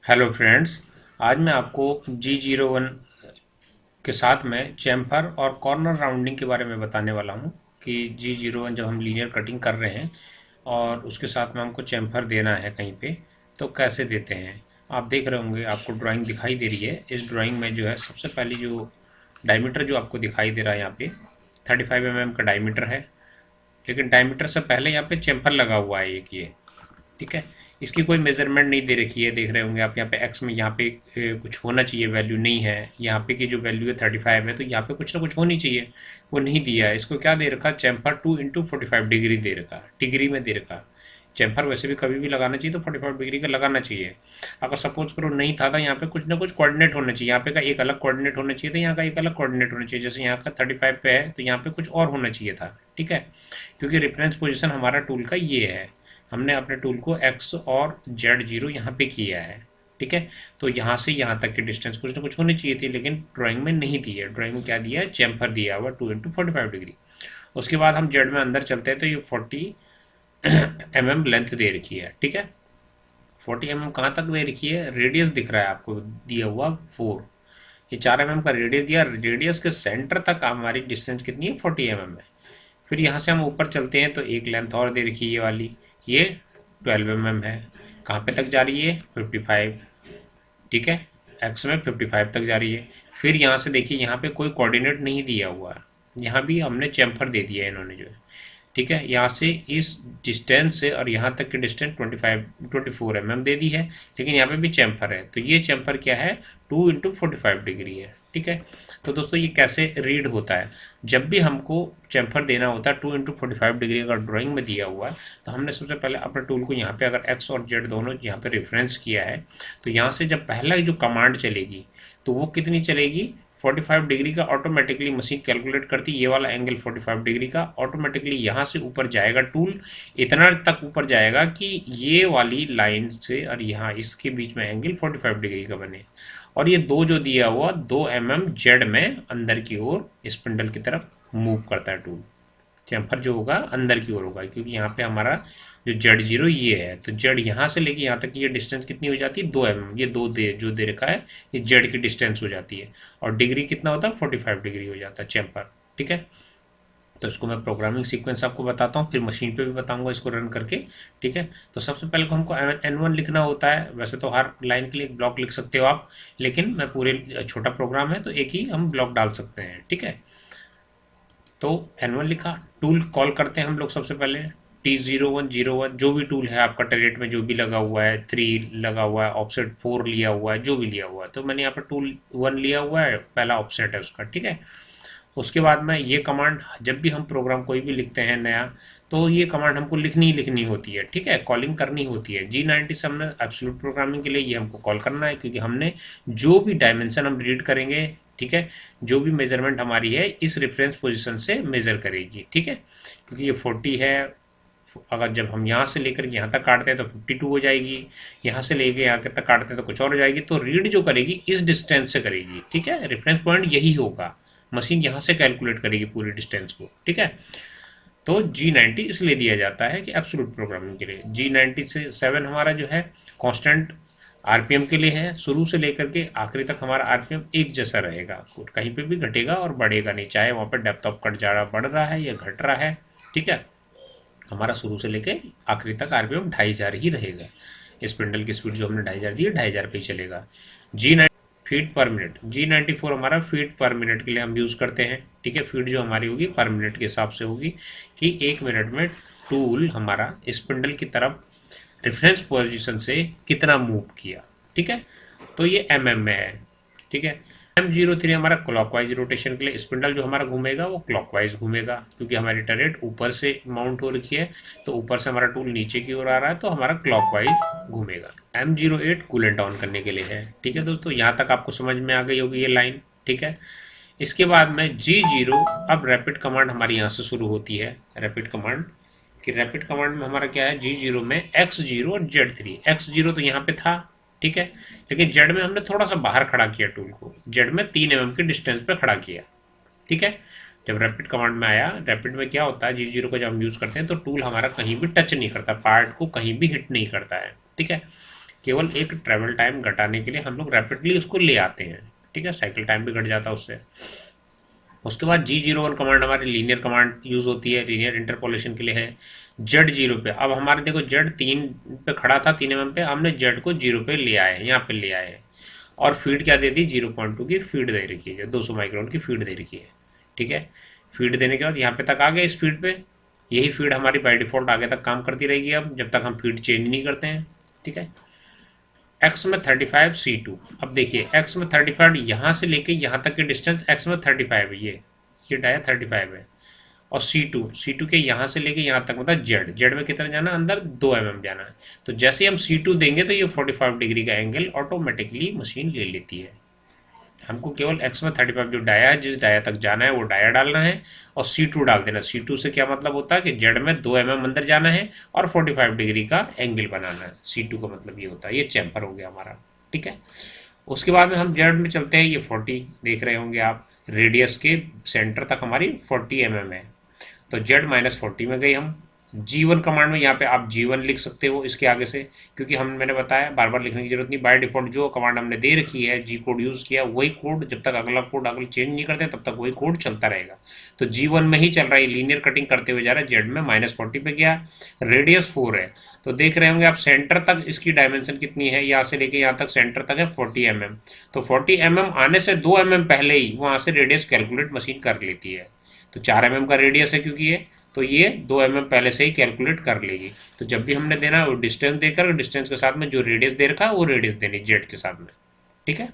Hello friends. आज मैं आपको G01 के साथ में चैम्फर और कॉर्नर राउंडिंग के बारे में बताने वाला हूं कि G01 जब हम लीनियर कटिंग कर रहे हैं और उसके साथ में हमको चैम्फर देना है कहीं पे, तो कैसे देते हैं। आप देख रहे होंगे, आपको ड्राइंग दिखाई दे रही है। इस ड्राइंग में जो है सबसे पहली जो डायमीटर जो आपको दिखाई दे रहा है यहाँ पे 35 mm का डायमीटर है, लेकिन डायमीटर से पहले यहाँ पे चैम्फर लगा हुआ है एक ये। ठीक है, इसकी कोई मेजरमेंट नहीं दे रखी है। देख रहे होंगे आप यहाँ पे एक्स में, यहाँ पे कुछ होना चाहिए, वैल्यू नहीं है। यहाँ पे की जो वैल्यू है 35 है, तो यहाँ पे कुछ ना कुछ होनी चाहिए, वो नहीं दिया है। इसको क्या दे रखा, चैम्फर 2 × 45 डिग्री दे रखा, डिग्री में दे रखा। चैम्फर वैसे भी कभी भी लगाना चाहिए तो 45 डिग्री का लगाना चाहिए। अगर सपोज करो नहीं था, तो यहाँ पे कुछ ना कुछ कोऑर्डिनेट होना चाहिए। यहाँ पे का एक अलग कोऑर्डिनेट होना चाहिए था, यहाँ का एक अलग कोऑर्डिनेट होना चाहिए। जैसे यहाँ का 35 पे है, तो यहाँ पे कुछ और होना चाहिए था। ठीक है, क्योंकि रेफरेंस पोजीशन हमारा टूल का ये है। हमने अपने टूल को एक्स और Z0 यहाँ पे किया है। ठीक है, तो यहाँ से यहाँ तक की डिस्टेंस कुछ ना कुछ होनी चाहिए थी, लेकिन ड्राइंग में नहीं दी है। ड्राइंग में क्या दिया है, चैम्फर दिया हुआ 2 × 45 डिग्री। उसके बाद हम जेड में अंदर चलते हैं, तो ये 40 mm लेंथ दे रखी है। ठीक है, 40 mm कहाँ तक दे रखी है, रेडियस दिख रहा है आपको दिया हुआ 4। ये 4 mm का रेडियस दिया। रेडियस के सेंटर तक हमारी डिस्टेंस कितनी है, 40 mm है। फिर यहाँ से हम ऊपर चलते हैं, तो एक लेंथ और दे रखी है ये वाली, ये 12 mm है। कहाँ पे तक जा रही है, 55। ठीक है, एक्स में 55 तक जा रही है। फिर यहाँ से देखिए, यहाँ पे कोई कोऑर्डिनेट नहीं दिया हुआ है, यहाँ भी हमने चैम्फर दे दिया है इन्होंने जो है। ठीक है, यहाँ से इस डिस्टेंस से और यहाँ तक की डिस्टेंस 24 mm दे दी है, लेकिन यहाँ पे भी चैम्फर है। तो ये चैम्फर क्या है, 2 × 45 डिग्री है। ठीक है, तो दोस्तों ये कैसे रीड होता है, जब भी हमको चैम्फर देना होता है 2 × 45 डिग्री अगर ड्राइंग में दिया हुआ है, तो हमने सबसे पहले अपने टूल को यहाँ पे अगर एक्स और जेड दोनों यहाँ पे रेफरेंस किया है, तो यहाँ से जब पहला जो कमांड चलेगी, तो वो कितनी चलेगी, 45 डिग्री का ऑटोमेटिकली मशीन कैलकुलेट करती है। ये वाला एंगल 45 डिग्री का ऑटोमेटिकली यहाँ से ऊपर जाएगा, टूल इतना तक ऊपर जाएगा कि ये वाली लाइन से और यहाँ इसके बीच में एंगल 45 डिग्री का बने। और ये दो जो दिया हुआ 2 mm जेड में अंदर की ओर स्पिंडल की तरफ मूव करता है टूल। चैम्फर जो होगा अंदर की ओर होगा, क्योंकि यहाँ पे हमारा जो Z0 ये है, तो जेड यहाँ से लेके यहाँ तक की ये डिस्टेंस कितनी हो जाती है, 2 mm। ये दो दे जो दे रखा है, ये जेड की डिस्टेंस हो जाती है। और डिग्री कितना होता है, 45 डिग्री हो जाता है चैम्फर। ठीक है, तो इसको मैं प्रोग्रामिंग सीक्वेंस आपको बताता हूँ, फिर मशीन पे भी बताऊंगा इसको रन करके। ठीक है, तो सबसे पहले को हमको N1 लिखना होता है। वैसे तो हर लाइन के लिए एक ब्लॉक लिख सकते हो आप, लेकिन मैं पूरे छोटा प्रोग्राम है तो एक ही हम ब्लॉक डाल सकते हैं। ठीक है, तो N1 लिखा, टूल कॉल करते हैं हम लोग सबसे पहले T01 जो भी टूल है आपका टेरेट में, जो भी लगा हुआ है, 3 लगा हुआ है, ऑफसेट 4 लिया हुआ है, जो भी लिया हुआ है, तो मैंने यहाँ पर टूल 1 लिया हुआ है, पहला ऑफसेट है उसका। ठीक है, उसके बाद में ये कमांड, जब भी हम प्रोग्राम कोई भी लिखते हैं नया, तो ये कमांड हमको लिखनी ही लिखनी होती है। ठीक है, कॉलिंग करनी होती है। G90 से हमने एब्सोल्यूट प्रोग्रामिंग के लिए ये हमको कॉल करना है, क्योंकि हमने जो भी डायमेंशन हम रीड करेंगे, ठीक है, जो भी मेजरमेंट हमारी है इस रेफरेंस पोजीशन से मेजर करेगी। ठीक है, क्योंकि ये 40 है, अगर जब हम यहाँ से लेकर यहाँ तक काटते हैं तो 52 हो जाएगी, यहाँ से लेकर यहाँ तक काटते हैं तो कुछ और हो जाएगी। तो रीड जो करेगी इस डिस्टेंस से करेगी। ठीक है, रेफरेंस पॉइंट यही होगा, मशीन यहाँ से कैलकुलेट करेगी पूरी डिस्टेंस को। ठीक है, तो G90 इसलिए दिया जाता है कि एब्सोल्यूट प्रोग्रामिंग के लिए। G90 से 7 हमारा जो है कांस्टेंट आरपीएम के लिए है, शुरू से लेकर के आखिरी तक हमारा आरपीएम एक जैसा रहेगा, कहीं पे भी घटेगा और बढ़ेगा नहीं, चाहे वहाँ पर डेप्थ ऑफ कट जा रहा बढ़ रहा है या घट रहा है। ठीक है, हमारा शुरू से लेकर आखिरी तक आरपीएम 2500 ही रहेगा। स्पिंडल की स्पीड जो हमने 2500 दी है, 2500 पे ही चलेगा। G90 फीट पर मिनट, G94 हमारा फीट पर मिनट के लिए हम यूज़ करते हैं। ठीक है, फीट जो हमारी होगी पर मिनट के हिसाब से होगी कि 1 मिनट में टूल हमारा स्पिंडल की तरफ रेफरेंस पोजीशन से कितना मूव किया। ठीक है, तो ये mm में है। ठीक है, M03 हमारा क्लॉकवाइज रोटेशन के लिए, स्पिंडल जो हमारा घूमेगा वो क्लॉकवाइज घूमेगा, क्योंकि हमारी टरेट ऊपर से माउंट हो रखी है, तो ऊपर से हमारा टूल नीचे की ओर आ रहा है, तो हमारा क्लॉकवाइज घूमेगा। M08 कूलेंट ऑन करने के लिए है। ठीक है दोस्तों, यहाँ तक आपको समझ में आ गई होगी ये लाइन। ठीक है, इसके बाद में G0, अब रैपिड कमांड हमारी यहाँ से शुरू होती है। रैपिड कमांड कि रैपिड कमांड में हमारा क्या है, G0 में X0 और Z3। X0 तो यहाँ पे था, ठीक है, लेकिन जेड में हमने थोड़ा सा बाहर खड़ा किया टूल को, जेड में 3 mm की डिस्टेंस पे खड़ा किया। ठीक है, जब रैपिड कमांड में आया, रैपिड में क्या होता है, G0 को जब हम यूज़ करते हैं तो टूल हमारा कहीं भी टच नहीं करता, पार्ट को कहीं भी हिट नहीं करता है। ठीक है, केवल एक ट्रैवल टाइम घटाने के लिए हम लोग रैपिडली उसको ले आते हैं, ठीक है, साइकिल टाइम भी घट जाता है उससे। उसके बाद G01 कमांड हमारी लीनियर कमांड यूज़ होती है, लीनियर इंटरपोलेशन के लिए है। Z0 पे अब हमारे देखो Z 3 पे खड़ा था 3 mm पे, हमने Z को 0 पे ले आए हैं, यहाँ पे ले आए हैं और फीड क्या दे दी 0.2 की फीड दे रखी है, 200 माइक्रोन की फीड दे रखी है, ठीक है। फीड देने के बाद यहाँ पे तक आ गए इस फीड पे, यही फीड हमारी बाई डिफ़ॉल्ट आगे तक काम करती रहेगी अब जब तक हम फीड चेंज नहीं करते हैं, ठीक है। x में 35 C2, अब देखिए x में 35 यहाँ से लेके यहाँ तक की डिस्टेंस x में 35 है, ये डाया 35 है। और C2 के यहाँ से लेके यहाँ तक मतलब Z में कितना जाना है, अंदर 2 mm जाना है। तो जैसे हम C2 देंगे तो ये 45 डिग्री का एंगल ऑटोमेटिकली मशीन ले लेती है। हमको केवल x में 35 जो डाया है, जिस डाया तक जाना है वो डाया डालना है और C2 डाल देना। C2 से क्या मतलब होता है कि Z में 2 mm अंदर जाना है और 45 डिग्री का एंगल बनाना है। C2 का मतलब ये होता है, ये चैम्पर हो गया हमारा, ठीक है। उसके बाद में हम Z में चलते हैं, ये 40 देख रहे होंगे आप, रेडियस के सेंटर तक हमारी 40 mm है, तो Z-40 में गई हम। G1 कमांड में यहाँ पे आप G1 लिख सकते हो इसके आगे से, क्योंकि मैंने बताया बार बार लिखने की जरूरत नहीं, बाय डिफॉल्ट जो कमांड हमने दे रखी है G कोड यूज़ किया वही कोड, जब तक अगला कोड अगला चेंज नहीं करते तब तक वही कोड चलता रहेगा। तो G1 में ही चल रहा है, लीनियर कटिंग करते हुए जा रहा है, Z में -40 पे गया, रेडियस 4 है। तो देख रहे होंगे आप सेंटर तक इसकी डायमेंशन कितनी है, यहाँ से लेके यहाँ तक सेंटर तक है 40 mm। तो 40 mm आने से 2 mm पहले ही वहाँ से रेडियस कैलकुलेट मशीन कर लेती है। तो 4 mm का रेडियस है क्योंकि ये 2 mm पहले से ही कैलकुलेट कर लेगी। तो जब भी हमने देना है वो डिस्टेंस देकर डिस्टेंस के साथ में जो रेडियस दे रखा है वो रेडियस देनी Z के साथ में, ठीक है।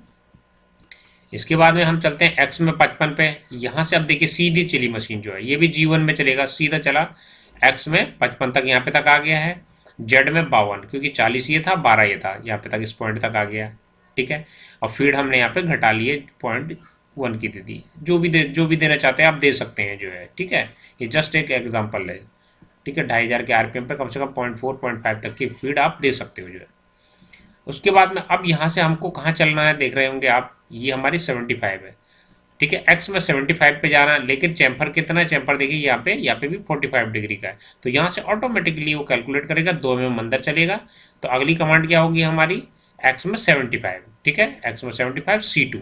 इसके बाद में हम चलते हैं x में 55 पे। यहाँ से अब देखिए सीधी चली मशीन जो है, ये भी G1 में चलेगा, सीधा चला x में 55 तक, यहाँ पे तक आ गया है। Z में 52, क्योंकि 40 ये था 12 ये था, यहाँ पे तक इस पॉइंट तक आ गया, ठीक है। और फीड हमने यहाँ पे घटा लिए 0.1 की दे दी, जो भी देना चाहते हैं आप दे सकते हैं जो है, ठीक है। ये जस्ट एक एग्जांपल है, ठीक है। 2500 के RPM पे कम से कम 0.4 0.5 तक की फीड आप दे सकते हो जो है। उसके बाद में अब यहाँ से हमको कहाँ चलना है, देख रहे होंगे आप, ये हमारी 75 है, ठीक है। x में 75 पे जाना है, लेकिन चैम्फर कितना है, चैम्फर देखिए यहाँ पे भी 45 डिग्री का है। तो यहाँ से ऑटोमेटिकली वो कैलकुलेट करेगा, 2 mm अंदर चलेगा। तो अगली कमांड क्या होगी हमारी, x में 75, ठीक है, x में 75 C2,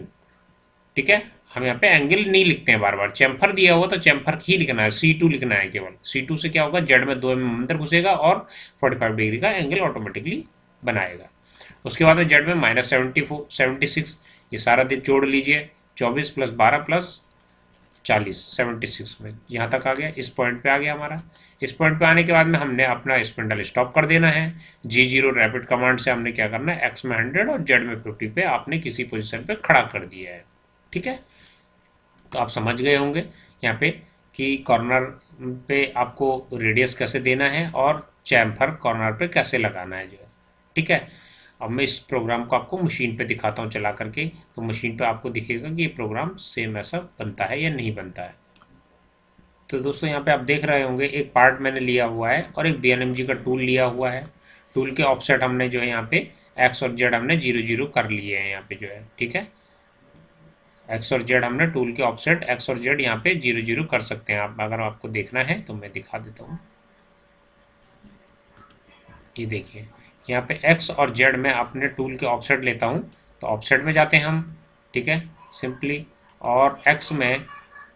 ठीक है। हम यहाँ पे एंगल नहीं लिखते हैं बार बार, चैम्फर दिया हुआ तो चैम्फर ही लिखना है, C2 लिखना है केवल। C2 से क्या होगा, Z में 2 mm अंदर घुसेगा और 45 डिग्री का एंगल ऑटोमेटिकली बनाएगा। उसके बाद में Z में -76, ये सारा दिन जोड़ लीजिए, 24 + 12 + 40 76 में यहाँ तक आ गया, इस पॉइंट पे आ गया हमारा। इस पॉइंट पे आने के बाद में हमने अपना स्पिंडल स्टॉप कर देना है। G0 रैपिड कमांड से हमने क्या करना है, x में 100 और Z में 50 पे आपने किसी पोजीशन पे खड़ा कर दिया है, ठीक है। तो आप समझ गए होंगे यहाँ पे कि कॉर्नर पे आपको रेडियस कैसे देना है और चैम्फर कॉर्नर पे कैसे लगाना है जो है, ठीक है। अब मैं इस प्रोग्राम को आपको मशीन पे दिखाता हूँ चला करके, तो मशीन पे आपको दिखेगा कि ये प्रोग्राम सेम ऐसा बनता है या नहीं बनता है। तो दोस्तों यहाँ पे आप देख रहे होंगे एक पार्ट मैंने लिया हुआ है और एक BNMG का टूल लिया हुआ है। टूल के ऑफसेट हमने जो है यहाँ पे x और z हमने 0 0 कर लिए हैं यहाँ पे जो है, ठीक है। x और z हमने टूल के ऑफसेट x और z यहाँ पे 0 0 कर सकते हैं आप, अगर आपको देखना है तो मैं दिखा देता हूँ। ये देखिए यहाँ पे x और z में अपने टूल के ऑफसेट लेता हूँ, तो ऑफसेट में जाते हैं हम, ठीक है, सिंपली। और x में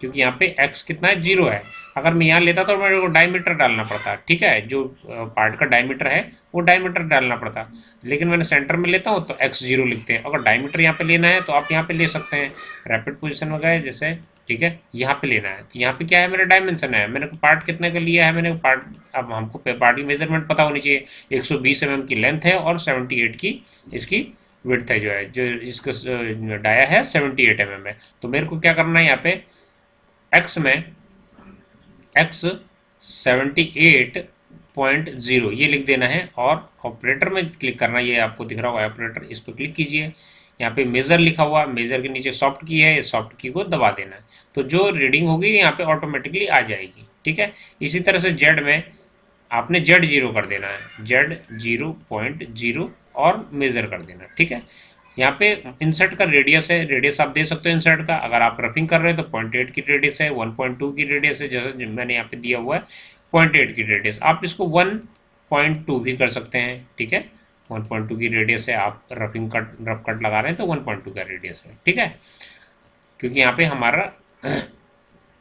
क्योंकि यहाँ पे x कितना है 0 है, अगर मैं यहाँ लेता तो मेरे को डायमीटर डालना पड़ता, ठीक है, जो पार्ट का डायमीटर है वो डायमीटर डालना पड़ता, लेकिन मैंने सेंटर में लेता हूँ तो x0 लिखते हैं। अगर डायमीटर यहाँ पे लेना है तो आप यहाँ पे ले सकते हैं, रैपिड पोजीशन में गए जैसे, ठीक है, यहाँ पे लेना है तो यहाँ पे क्या है, मेरा डायमेंशन है, मैंने पार्ट कितने का लिया है, मैंने पार्ट, अब हमको पार्ट की मेजरमेंट पता होनी चाहिए। 120 mm की लेंथ है और 78 की इसकी विड्थ है जो है, जो इसका डाया है 78 mm है। तो मेरे को क्या करना है, यहाँ पे x में x 78.0 ये लिख देना है और ऑपरेटर में क्लिक करना है, ये आपको दिख रहा होगा ऑपरेटर, इस पर क्लिक कीजिए। यहाँ पे मेज़र लिखा हुआ, मेज़र के नीचे सॉफ्ट की है, इस सॉफ्ट की को दबा देना है, तो जो रीडिंग होगी यहाँ पे ऑटोमेटिकली आ जाएगी, ठीक है। इसी तरह से Z में आपने Z0 कर देना है, Z0.0 और मेज़र कर देना, ठीक है। यहाँ पे इंसर्ट का रेडियस है, रेडियस आप दे सकते हो इंसर्ट का, अगर आप रफिंग कर रहे हैं तो 0.8 की रेडियस है, 1.2 की रेडियस है, जैसे मैंने यहाँ पे दिया हुआ है 0.8 की रेडियस, आप इसको 1.2 भी कर सकते हैं, ठीक है, 1.2 की रेडियस है, आप रफ कट लगा रहे हैं तो 1.2 का रेडियस है, ठीक है। क्योंकि यहाँ पे हमारा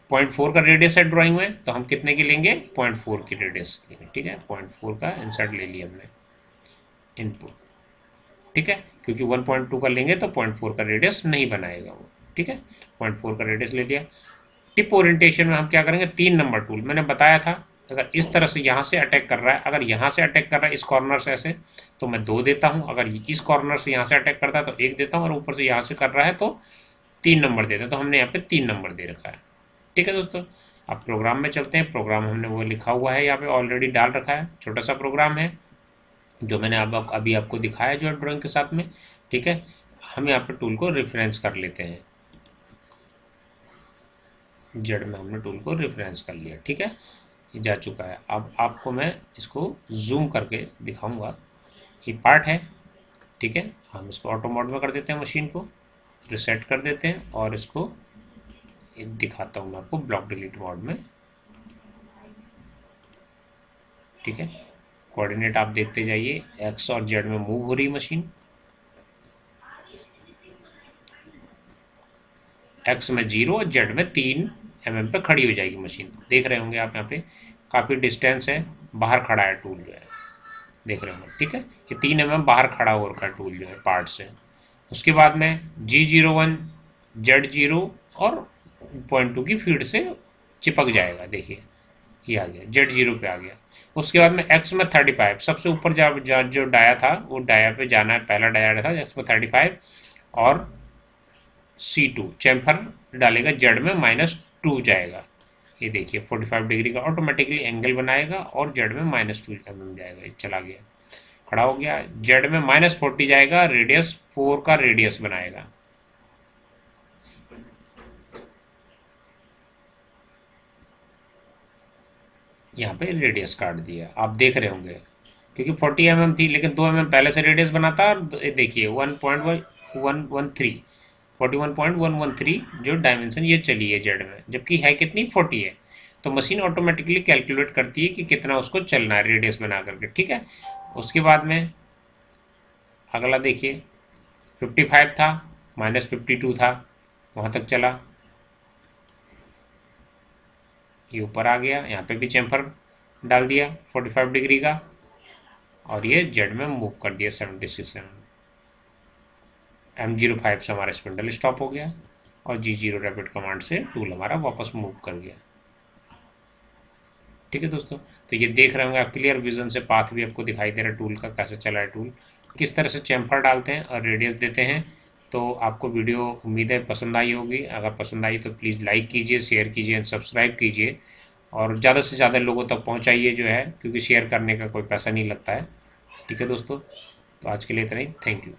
0.4 का रेडियस है ड्राइंग में, तो हम कितने की लेंगे, 0.4 की रेडियस लेंगे, ठीक है। 0.4 का इंसर्ट ले लिया हमने इनपुट, ठीक है। क्योंकि 1.2 का लेंगे तो 0.4 का रेडियस नहीं बनाएगा वो, ठीक है। 0.4 का रेडियस ले लिया। टिप ओरिएंटेशन में हम क्या करेंगे, 3 नंबर टूल मैंने बताया था। अगर इस तरह से यहाँ से अटैक कर रहा है, अगर यहाँ से अटैक कर रहा है इस कॉर्नर से ऐसे, तो मैं 2 देता हूँ। अगर इस कॉर्नर से यहाँ से अटैक करता है तो 1 देता हूँ, और ऊपर से यहाँ से कर रहा है तो 3 नंबर देते हैं। तो हमने यहाँ पे 3 नंबर दे रखा है, ठीक है दोस्तों। अब प्रोग्राम में चलते हैं। प्रोग्राम हमने वो लिखा हुआ है यहाँ पे, ऑलरेडी डाल रखा है, छोटा सा प्रोग्राम है जो मैंने अब अभी आपको दिखाया जो है ड्राइंग के साथ में, ठीक है। हम यहाँ पे टूल को रेफरेंस कर लेते हैं, जेड में हमने टूल को रेफरेंस कर लिया, ठीक है। ये जा चुका है। अब आपको मैं इसको जूम करके दिखाऊंगा। ये पार्ट है, ठीक है। हम इसको ऑटो मोड में कर देते हैं, मशीन को रिसेट कर देते हैं, और इसको दिखाता हूँ मैं आपको ब्लॉक डिलीट मोड में, ठीक है। कोऑर्डिनेट आप देखते जाइए, एक्स और जेड में मूव हो रही मशीन। एक्स में 0 और जेड में 3 mm पे खड़ी हो जाएगी मशीन। देख रहे होंगे आप यहाँ पे काफ़ी डिस्टेंस है, बाहर खड़ा है टूल जो है, देख रहे होंगे, ठीक है। ये 3 mm बाहर खड़ा हो रखा है टूल जो है पार्ट से। उसके बाद में G01 Z0 और 0.2 की फीड से चिपक जाएगा, देखिए ये आ गया, Z0 पे आ गया। उसके बाद में एक्स में 35 सबसे ऊपर जो डाया था वो डाया पे जाना है, पहला डाया था एक्स में 35, और C2 चैम्फर डालेगा, जेड में -2 जाएगा। ये देखिए 45 डिग्री का ऑटोमेटिकली एंगल बनाएगा, और जेड में -2 mm जाएगा, ये चला गया, खड़ा हो गया। जेड में -40 जाएगा, रेडियस 4 का रेडियस बनाएगा। यहाँ पे रेडियस काट दिया, आप देख रहे होंगे, क्योंकि 40 mm थी लेकिन 2 mm पहले से रेडियस बनाता, और देखिए 1.113 41.113 जो डायमेंशन ये चली है जेड में, जबकि है कितनी 40 है। तो मशीन ऑटोमेटिकली कैलकुलेट करती है कि कितना उसको चलना है रेडियस बना करके, ठीक है। उसके बाद में अगला देखिए 55 था, -52 था, वहाँ तक चला, ये ऊपर आ गया, यहाँ पे भी चैम्फर डाल दिया 45 डिग्री का, और ये जेड में मूव कर दिया 76 mm। M05 से हमारा स्पिंडल स्टॉप हो गया, और G0 रैपिड कमांड से टूल हमारा वापस मूव कर गया, ठीक है दोस्तों। तो ये देख रहे होंगे आप, क्लियर विजन से पाथ भी आपको दिखाई दे रहा है टूल का, कैसे चला है टूल, किस तरह से चैम्फर डालते हैं और रेडियस देते हैं। तो आपको वीडियो उम्मीद है पसंद आई होगी। अगर पसंद आई तो प्लीज़ लाइक कीजिए, शेयर कीजिए एंड सब्सक्राइब कीजिए, और ज़्यादा से ज़्यादा लोगों तक पहुँचाइए जो है, क्योंकि शेयर करने का कोई पैसा नहीं लगता है, ठीक है दोस्तों। तो आज के लिए इतना ही, थैंक यू।